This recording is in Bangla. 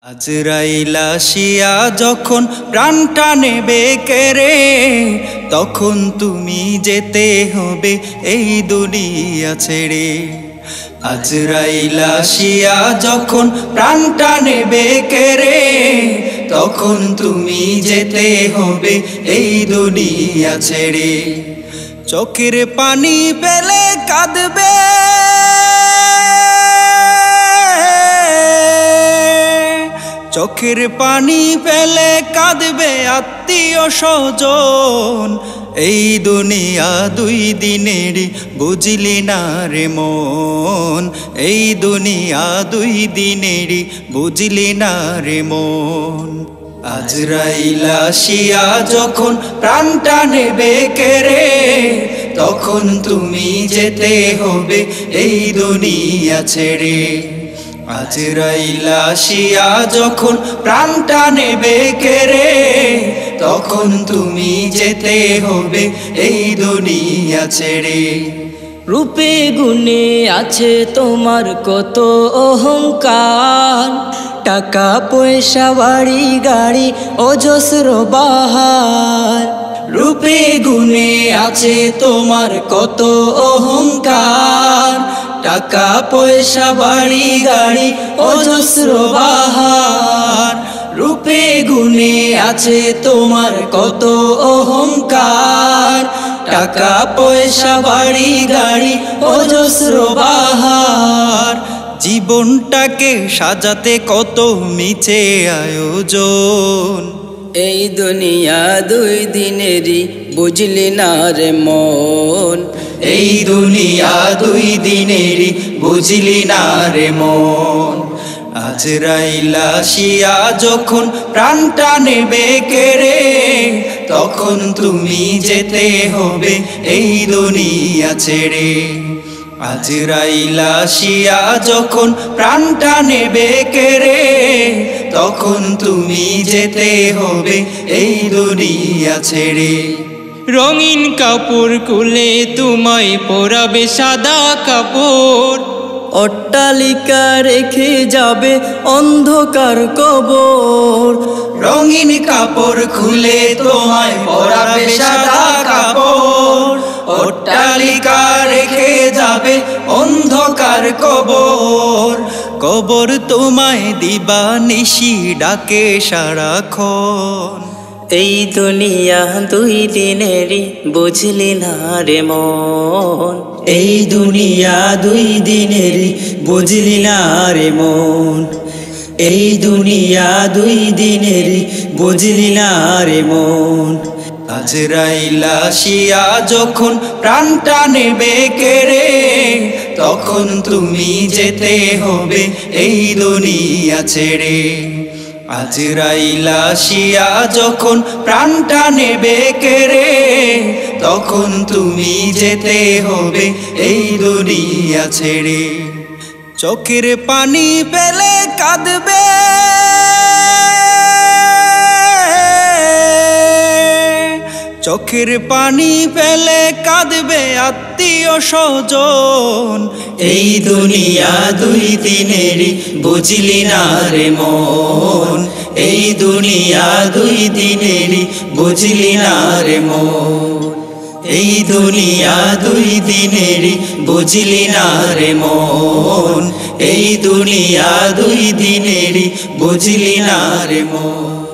আজরাইল আসিয়া যখন প্রাণটা নেবে কেড়ে, তখন তুমি যেতে হবে এই দুনিয়া ছেড়ে। আজরাইল আসিয়া যখন প্রাণটা নেবে কেড়ে, তখন তুমি যেতে হবে এই দুনিয়া ছেড়ে। চোখের পানি পেলে কাঁদবে, চোখের পানি ফেলে কাঁদবে আত্মীয় স্বজন। এই দুনিয়া দুই দিনেরই বুঝলি না রে মন, এই দুনিয়া দুই দিনেরই বুঝলি না রে মন। আজরাইল আসিয়া যখন প্রাণটা নেবে কেড়ে, তখন তুমি যেতে হবে এই দুনিয়া ছেড়ে। আজরাইল আসিয়া যখন প্রাণটা নেবে কেড়ে, তখন তুমি যেতে হবে এই দুনিয়া ছেড়ে। রূপে গুণে আছে তোমার কত অহংকার, টাকা পয়সা বাড়ি গাড়ি অজস্র বাহার। রূপে গুণে আছে তোমার কত অহংকার, টাকা পয়সা বাড়ি গাড়ি অজস্র বাহার। রূপে গুণে আছে তোমার কত অহংকার, টাকা পয়সা বাড়ি গাড়ি অজস্র বাহার। জীবনটাকে সাজাতে কত মিছে আয়োজন, এই দুনিয়া দুই দিনেরই বুঝলি না রে মন। এই দুনিয়া দুই দিনেরই বুঝলি না রে মন। আজরাইল আসিয়া যখন প্রাণটা নেবে কেড়ে, তখন তুমি যেতে হবে এই দুনিয়া ছেড়ে। আজরাইল আসিয়া যখন প্রাণটা নেবে কেড়ে, তখন তুমি যেতে হবে এই দুনিয়া ছেড়ে। রঙিন কাপড় খুলে তোমায় পরাবে সাদা কাপড়, অট্টালিকা রেখে যাবে অন্ধকার কবর। রঙিন কাপড় খুলে তোমায় পরাবে সাদা কাপড়, অট্টালিকা রেখে যাবে অন্ধকার কবর। কবর তোমায় দিবানিশি ডাকে সারাক্ষণ, এই দুনিয়া দুই দিনেরই বুঝলি না রে মন। এই দুনিয়া দুই দিনেরই বুঝলি না রে মন। এই দুনিয়া দুই দিনেরই বুঝলি না রে মন। আজরাইল আসিয়া যখন প্রাণটা নেবে কেড়ে, তখন তুমি যেতে হবে এই দুনিয়া ছেড়ে। আজরাইল আসিয়া যখন প্রাণটা নেবে কেড়ে, তখন তুমি যেতে হবে এই দুনিয়া ছেড়ে। চোখের পানি পেলে কাঁদবে, চোখের পানি ফেলে কাঁদবে আত্মীয় স্বজন। এই দুনিয়া দুই দিনেরই বুঝলি না রে মন, এই দুনিয়া দুই দিনেরই বুঝলি না রে মন। এই দুনিয়া দুই দিনেরই বুঝলি না রে মন, এই দুনিয়া দুই দিনেরই বুঝলি না রে মন।